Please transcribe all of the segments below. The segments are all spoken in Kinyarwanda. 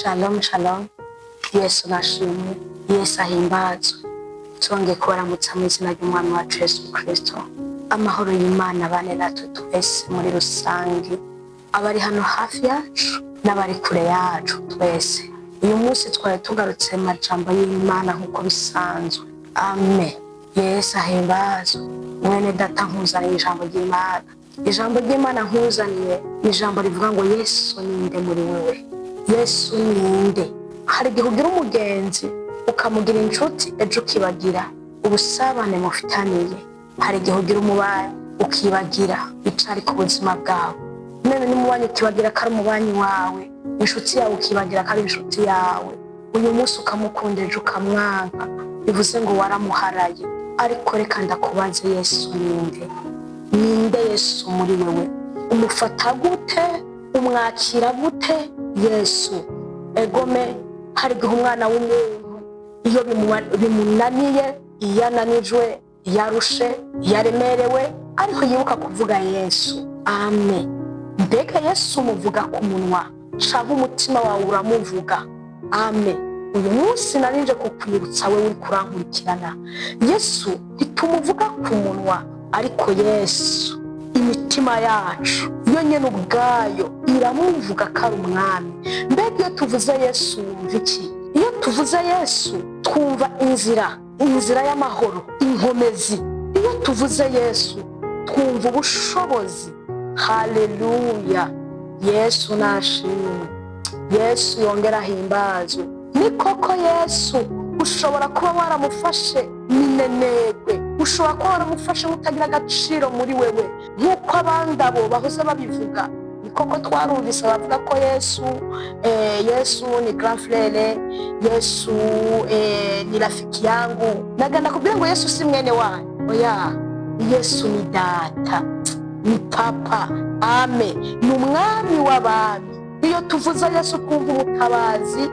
Shalom, shalom. Yesu nashimwe, Yesu ahimbazwe. Twongeye kubaramutsa mu izina ry'Umwami wacu Yesu Kristo. Amahoro y'Imana abane natwe twese muri rusange, abari hano hafi yacu n'abari kure yacu twese. Uyu munsi twari tugarutse mu majambo y'Imana nk'uko bisanzwe. Amen. Yesu ahimbazwe. Mwene data nkuzaniye ijambo ry'Imana. Ijambo ry'Imana nkuzaniye ni ijambo rivuga ngo Yesu ninde muri wewe. Yesu ninde. Hari igihe ugira umugenzi ukamugira inshuti ejo ukibagira ubusabane mufitaniye. Hari igihe ugira umubanyi ukibagira icari ku buzima bwawe. None n'umubanyi ukibagira ko ari umubanyi wawe, inshuti yawe ukibagira ko ari inshuti yawe. Uyu munsi ukamukunda ejo ukamwanka, bivuze ngo waramuharaye. Ariko reka ndakubaze, Yesu ninde? Ninde Yesu muri wewe? Umufata gute? Umwakira gute Yesu? Egome, hari igihe umwana w'umuntu iyo bimunaniye, iyo ananijwe, iyo arushe, iyo aremerewe, ariho yibuka kuvuga Yesu. Amen. Mbega Yesu umuvuga ku munwa canke umutima wawe uramuvuga? Amen. Uyu munsi narinje kukwibutsa wewe uri kurankurikirana, Yesu ntitumuvuga ku munwa, ariko Yesu imitima yacu yo nyene ubwayo iramuvuga ko ari umwami. Mbega iyo tuvuze Yesu wumva iki? Iyo tuvuze Yesu twumva inzira y'amahoro, inkomezi. Iyo tuvuze Yesu twumva ubushobozi. Haleluya. Yesu nashimwe. Yesu yongera ahimbazwe. Ni koko Yesu ushobora kuba waramufashe minenegwe, ushobora kuba waramufashe mutagira agaciro muri wewe nk'uko abandi abo bahoze babivuga. Ni koko twarumvise bavuga ko Yesu ni grand frère, Yesu ni rafiki yangu. Naganda kubwira ngo Yesu si mwene wanyu. Oya, Yesu ni data, ni papa. Amen. Ni umwami w'abami. Iyo tuvuze Yesu twumva umutabazi,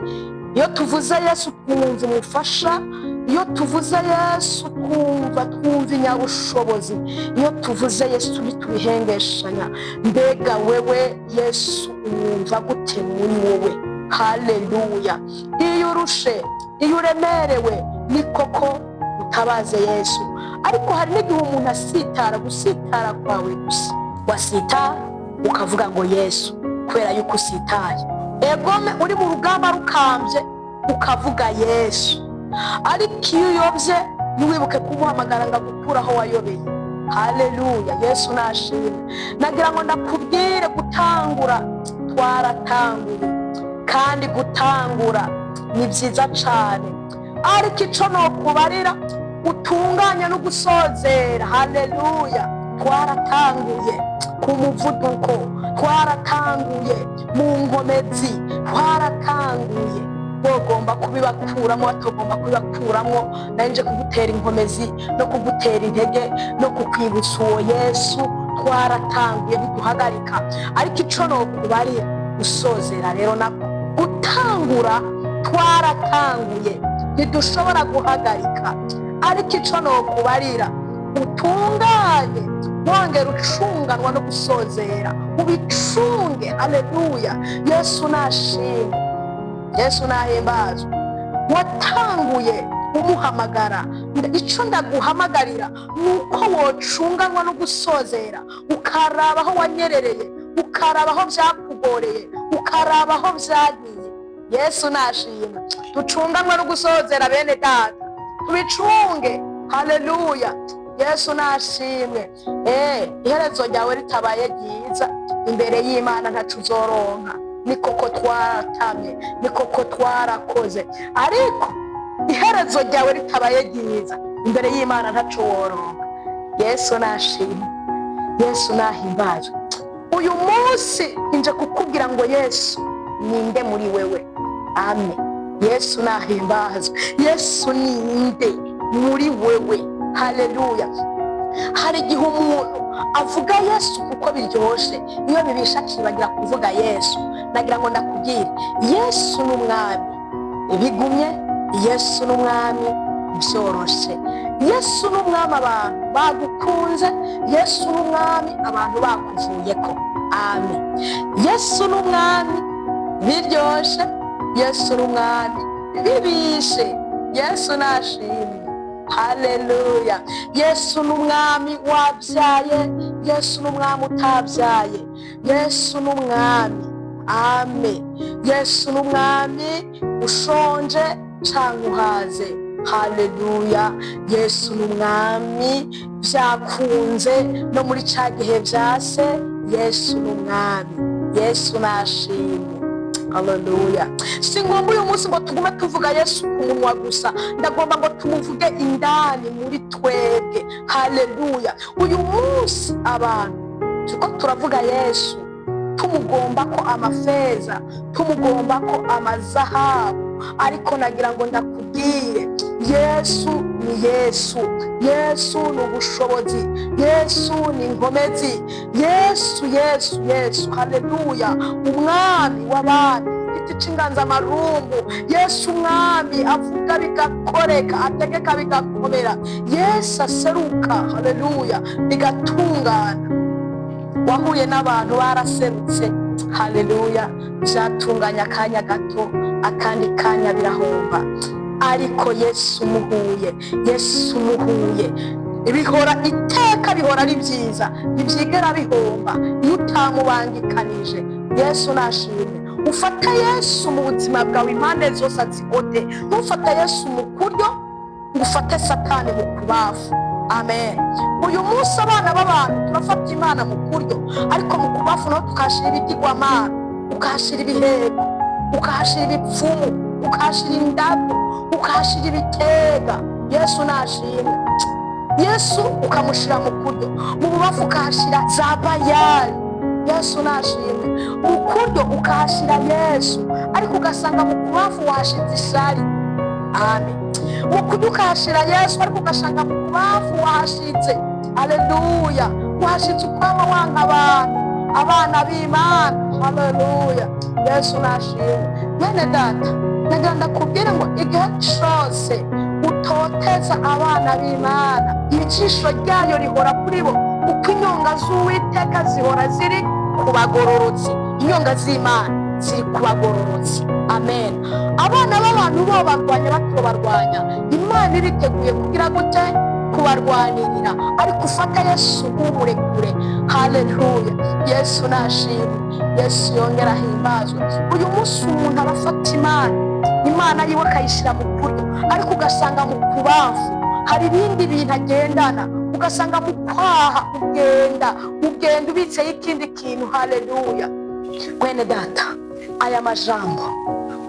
iyo tuvuze Yesu twumva umufasha, iyo tuvuze Yesu twumva inyabushobozi, iyo tuvuze Yesu bitubihengeshanya. Mbega wewe Yesu umwumva gute muri wowe? Haleluya. Iyo urushe, iyo uremerewe, ni koko utabaze Yesu. Ariko hari n'igihe umuntu gusitara kwawe gusa, wasitara ukavuga ngo Yesu kubera yuko usitaye. Egome uri mu rugamba rukambye ukavuga Yesu. Ariko iyo uyobye ntiwibuke kumuhamagara ngo agukure aho wayobeye. Haleluya. Yesu nashimwe. Nagira ngo ndakubwire gutangura twaratanguye, kandi gutangura ni byiza cyane. Ariko ico nokubarira utunganya no gusozera. Haleluya. Twaratanguye ku muvuduko, twaratanguye mu nkomezi, twaratanguye. Wogomba kubibakuramo, watogomba kubibakuramo. Nanje kugutera inkomezi no kugutera intege no kukwibutsa uwo Yesu. Twaratanguye biduhagarika. Ariko ico nokubarira usozera rero nako gutangura twaratanguye, ntidushobora guhagarika. Ariko ico nokubarira utunganye, wongera ucunganwa no gusozera, ubicunge. Haleluya. Yesu nashimwe. Yesu nahimbazwe. Watanguye umuhamagara. Ico ndaguhamagarira nuko wocunganwa no gusozera, ukaraba aho wanyerereye, ukaraba aho byakugoreye, ukaraba aho byagiye. Yesu nashimwe. Ducunganwa no gusozera bene data, tubicunge. Haleluya. Yesu nashimwe. Iherezo ryawe ritabaye ryiza imbere y'Imana ntacu uzoronka. Ni koko twaratamye, ni koko twarakoze, ariko iherezo ryawe ritabaye ryiza imbere y'Imana ntacu woronka. Yesu nashimwe. Yesu nahimbazwe. Uyu munsi inje kukubwira ngo Yesu ninde muri wewe. Amen. Yesu nahimbazwe. Yesu ninde muri wewe. Haleluya. Hari igihe umuntu avuga Yesu kuko biryoshe, iyo bibisha akibagira kuvuga Yesu. Nagira ngo ndakubwire, Yesu n'umwami bigumye, Yesu n'umwami byoroshe, Yesu n'umwami abantu bagukunze, Yesu n'umwami abantu bakuvuyeko. Amen. Yesu n'umwami biryoshe, Yesu n'umwami bibishe. Yesu nashimwe. Haleluya. Yesu n'umwami wabyaye, Yesu n'umwami utabyaye, Yesu n'umwami. Amen. Yesu n'umwami ushonje canke uhaze. Haleluya. Yesu n'umwami byakunze no muri ca gihe vyase. Yesu n'umwami. Yesu nashimwe. Haleluya. Singomba uyu munsi ngo tugume tuvuga Yesu ku munwa gusa, ndagomba ngo tumuvuge indani muri twebwe. Haleluya. Uyu munsi abantu tuko turavuga Yesu, tumugomba ko amafeza, tumugomba ko amazahabu, ariko nagira ngo ndakubwire Yesu ni Yesu. Yesu ni ubushobozi. Yesu ni inkomezi. Yesu, Yesu, Yesu. Haleluya. Umwami w'abami, igiti c'inganzamarumbu. Yesu umwami avuga bigakoreka, ategeka bigakomera. Yesu aseruka, haleluya, bigatungana. Wahuye n'abantu baraserutse, haleluya, byatunganya akanya gato, akandi kanya birahomba. Ariko Yesu muhuye, Yesu muhuye, bihora iteka, bihora ari byiza, ntibyigera bihomba iyo utamubangikanije. Yesu nashimwe. Ufata Yesu mu buzima bwawe impande zose azigode. Ntufata Yesu mu kuryo, ufate Satani mu kubafu. Amen. Uyu munsi abana b'abantu turafata Imana mu kuryo, ariko mu kubafu naho tukashira ibigirwamana, ukahashira ibiheko, ukahashira ibipfumu, ukahashira indabu, ukahashira ibitega. Yesu nashimwe. Yesu ukamushira mu kuryo, mu bubafu ukahashira za Bayali. Yesu nashimwe. Mu kuryo ukahashira Yesu, ariko ugasanga mu kubafu wahashize ishari. Amen. Mu kuryo ukahashira Yesu, ariko ugasanga mu kubafu wahashitse, haleluya, wahashitse ukwama wanga abantu, abana b'Imana. Haleluya. Yesu nashimwe. Mwene data, nagira ndakubwire ngo igihe cyose utoteza abana b'Imana, ijisho ryayo rihora kuri bo, uko inyonga z'Uwiteka zihora ziri ku bagororotsi. Inyonga z'Imana ziri ku bagororotsi. Amen. Abana b'abantu bo barwanya batobarwanya, Imana iriteguye kugira gute? Kubarwanirira. Ariko ufata Yesu umurekure. Haleluya. Yesu nashimwe. Yesu yongera ahimbazwe. Uyu munsi umuntu arafata Imana yiwe akayishyira mu kuryo, ariko ugasanga mu kubafu hari ibindi bintu agendana, ugasanga mu kwaha ugenda ubitseho ikindi kintu. Haleluya. Mwene data, aya majambo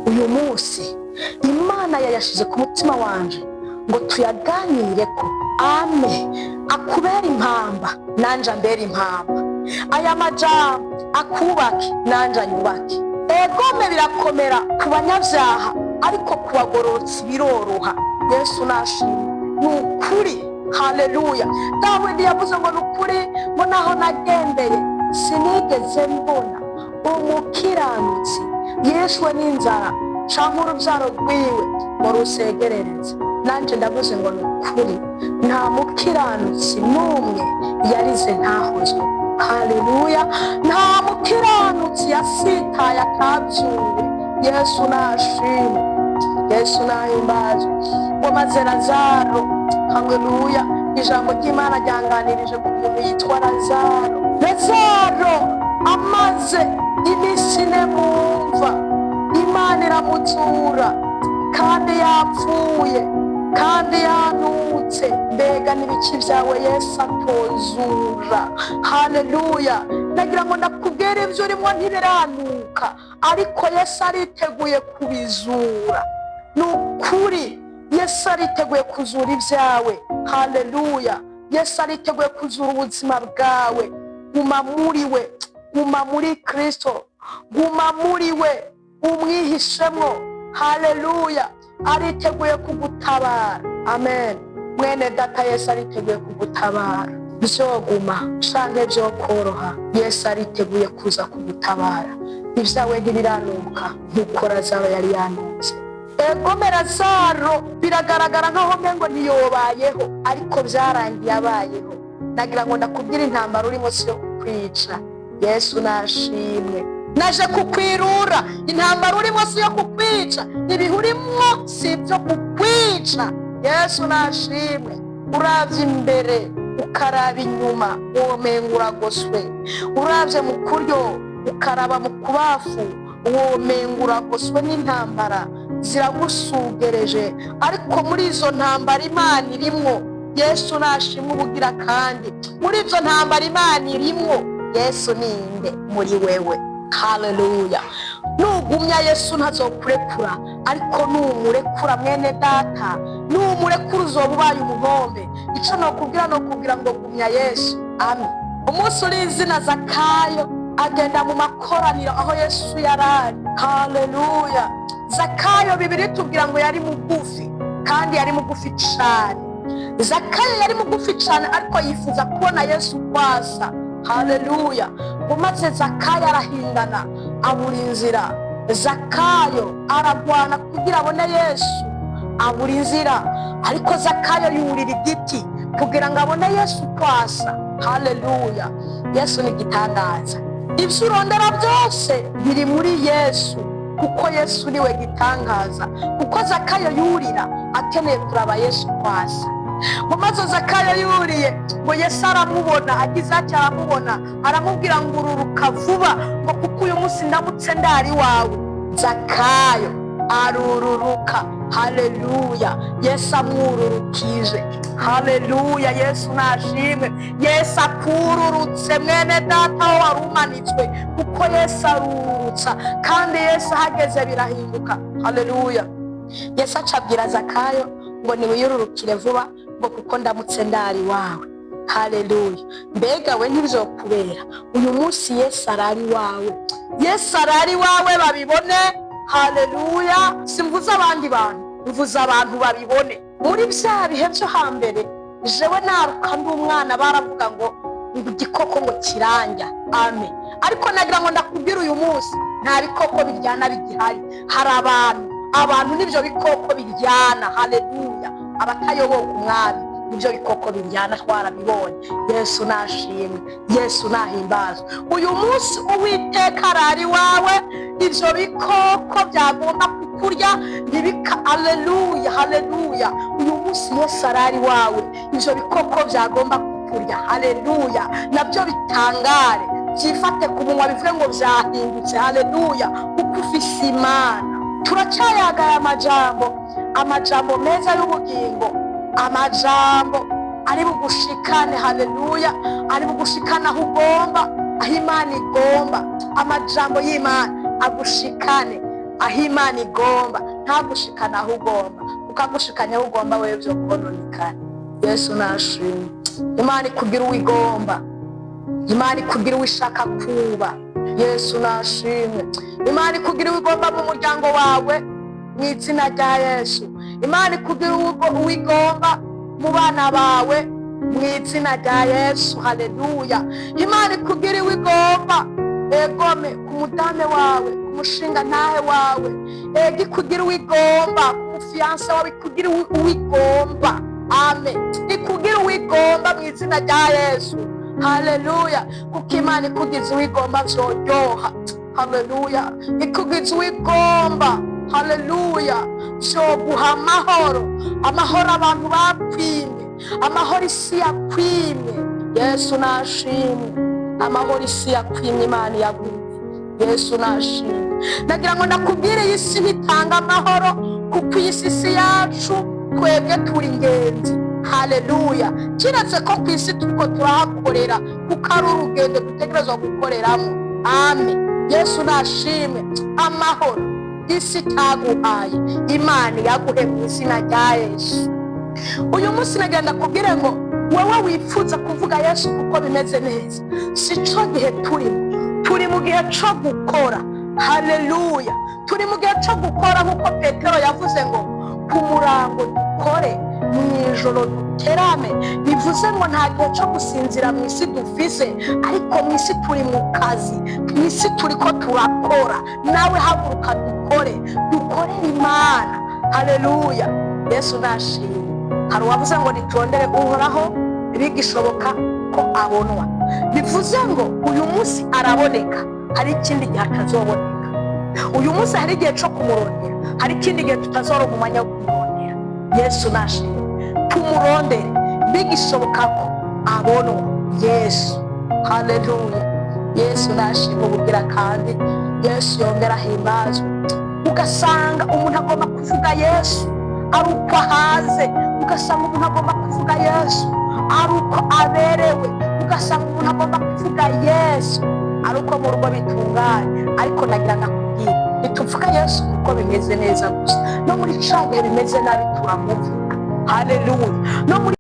uyu munsi Imana yayashize ku mutima wanje ngo tuyaganireko. Amen. Akubera impamba, nanje ambera impamba. Aya majambo akubake, nanje anyubake. Egome birakomera ku banyabyaha, ariko ku bagororotsi biroroha. Yesu nashimwe. Ni ukuri. Haleluya. Dawidi yavuze ngo ni ukuri, ngo naho nagendeye sinigeze mbona umukiranutsi yishwe n'inzara canke urubyaro rwiwe ngo rusegerereze. Nanje ndavuze ngo ni ukuri, nta mukiranutsi n'umwe yarize ntahozwe. Haleluya. Nta mukiranutsi yasitaye atabyuwe. Yesu nashimwe. Yesu nahimbazwe. Wamaze Lazaro, haleluya, ijambo ry'Imana ryanganirije ku muntu yitwa Lazaro. Lazaro amaze iminsi ine mu mva, Imana iramutsura, kandi yapfuye, kandi yanutse. Mbega n'ibiki byawe Yesu atozura. Haleluya. Nagira ngo ndakubwire ibyo urimo ntibiranuka, ariko Yesu ariteguye kubizura. Ni ukuri, Yesu ariteguye kuzura ibyawe. Haleluya. Yesu ariteguye kuzura ubuzima bwawe. Guma muri we, guma muri Kristo, guma muri we, umwihishemo. Haleluya. Ariteguye kugutabara. Amen. Mwene data, Yesu ariteguye kugutabara. Bizoguma canke vyokoroha, Yesu ariteguye kuza kugutabara. Ibyawe ntibiranuka nk'uko Lazaro yari yanutse. Egome Lazaro biragaragara nkaho ngo ntiyobayeho, ariko byarangiye abayeho. Nagira ngo ndakubwire intambara urimo si yo kukwica. Yesu nashimwe. naje kukwirura. Intambara urimo si yo kukwica, ibihe urimo si ibyo kukwica. Yesu nashimwe. Uravye imbere ukaraba inyuma womenga uragoswe, uravye mu kuryo ukaraba mu kubafu womenga uragoswe n'intambara ziragusugereje. Ariko muri izo ntambara Imana irimwo. Yesu nashimwe ubugira kandi muri izo ntambara Imana irimwo. Yesu ninde muri wewe? Haleluya. Nugumya Yesu ntazokurekura, ariko numurekura mwene data, numurekura uzoba ubaye umuhombe. Ico nokubwira ngo gumya Yesu. Amen. Umunsi uri izina Zakayo agenda mu makoraniro aho Yesu yarari. Haleluya. Zakayo Bibiri tubwira ngo yari mugufi, kandi yari mugufi cyane. Zakayo yari mugufi cyane, ariko yifuza kubona Yesu kwasa. Haleluya. Umaze Zakayo arahindana, abura inzira. Zakayo aragwana kugira abone Yesu, abura inzira. Ariko Zakayo yurira igiti kugira ngo abone Yesu kwasa. Haleluya. Yesu ni gitangaza. Ibyo urondera byose biri muri Yesu, kuko Yesu niwe gitangaza. Kuko Zakayo yurira akeneye kuraba Yesu kwasa. Mumaze Zakayo yuriye ngo Yesu aramubona, agize ati aramubona, aramubwira ngo ururuka vuba, ngo kuko uyu munsi ndamutse ndari wawe. Zakayo arururuka. Haleluya. Yesu amwururukije. Haleluya. Yesu nashimwe. Yesu akururutse mwene data aho warumanitswe, kuko Yesu arurutsa, kandi Yesu ahageze birahinduka. Haleluya. Yesu acabwira Zakayo ngo niwiyururukire vuba, ngo kuko ndamutse ndari wawe. Haleluya. Mbega we ntibizokubera uyu munsi Yesu arari wawe. Yesu arari wawe babibone. Haleluya. Simvuza abandi bantu, mvuza abantu babibone. Muri bya bihe byo hambere jewe naruka ndi umwana baravuga ngo igikoko ngo kiranja. Amen. Ariko nagira ngo ndakubwira uyu munsi nta bikoko biryana bigihari. Hari abantu nibyo bikoko biryana. Haleluya. Abatayoboka umwami nibyo bikoko biryana, twarabibonye. Yesu nashimwe. Yesu nahimbazwe. Uyu munsi Uwiteka arari wawe. Ibyo bikoko byagomba kukurya ntibika. Haleluya. Haleluya. Uyu munsi Yesu arari wawe. Ibyo bikoko byagomba kukurya. Haleluya. Nabyo bitangare, byifate ku munwa bivuge ngo byahindutse. Haleluya. Kuko ufise Imana. Turacyayagaya amajambo meza y'ubugingo, amajambo ari bugushikane. Haleluya. Ari bugushikana aho ugomba, aho Imana igomba. Amajambo y'Imana agushikane aho Imana igomba, ntagushikana aho ugomba. Ukagushikanya aho ugomba wewe byo kononekana. Yesu nashimwe. Imana ikugira uwigomba, Imana ikugira uwishaka kuba. Yesu nashimwe. Imana ikugira uwigomba mu muryango wawe mu izina rya Yesu. Imana ikugira uwigomba mu bana bawe mu izina rya Yesu. Haleluya. Imana ikugira uwigomba egome ku mudame wawe, ku mushinga nawe wawe. Ikugira uwigomba ku fiancé wawe, ikugira uwigomba. Amen. Ikugira uwigomba mu izina rya Yesu. Haleluya. Kuko Imana ikugize uwigomba byoryoha. Haleluya. Ikugize uwigomba. Haleluya. Byoguha amahoro, amahoro abantu bakwimye, amahoro isi yakwimye. Yesu nashimwe. Amahoro isi yakwimye Imana yaguha. Yesu nashimwe. Nagira ngo nakubwire iyi si ntitanga amahoro, kuko iyi si yacu twebwe turi ingenzi. Haleluya. Kiretse ko ku isi turiko turahakorera, kuko ari urugendo dutegerezwa gukoreramo. Amen. Yesu nashimwe. Amahoro isi itaguhaye Imana yaguhe mu izina rya Yesu. Uyu munsi nagenda kubwire ngo wowe wifuza kuvuga Yesu kuko bimeze neza, si cyo gihe turi mu gihe cyo gukora. Haleluya. Turi mu gihe cyo gukora, nk'uko Petero yavuze ngo ku murango dukore, mu ijoro duterame. Bivuze ngo nta gihe cyo gusinzira mu isi dufise, ariko mu isi turi mu kazi, mu isi turi ko turakora. Nawe haguruka dukorere Imana. Haleluya. Yesu nashimwe. Hari uwavuze ngo nitondere Uhoraho bigishoboka ko abonwa. Bivuze ngo uyu munsi araboneka, hari ikindi gihe atazoboneka. Uyu munsi hari igihe cyo kumurondera, hari ikindi gihe tutazoronka umwanya wo kumurondera. Yesu nashimwe, tumurondere bigishoboka ko abonwa Yesu. Haleluya. Yesu nashimwe ubugira kandi Yesu yongera ahimbazwe. Ugasanga umuntu agomba kuvuga Yesu ari uko ahaze, ugasanga umuntu agomba kuvuga Yesu ari uko aberewe, ugasanga umuntu agomba kuvuga Yesu ari uko mu rugo bitunganye. Ariko nagira nakubwira, ntituvuga Yesu kuko bimeze neza gusa, no muri cya gihe bimeze nabi turamuvuga. Haleluya. No muri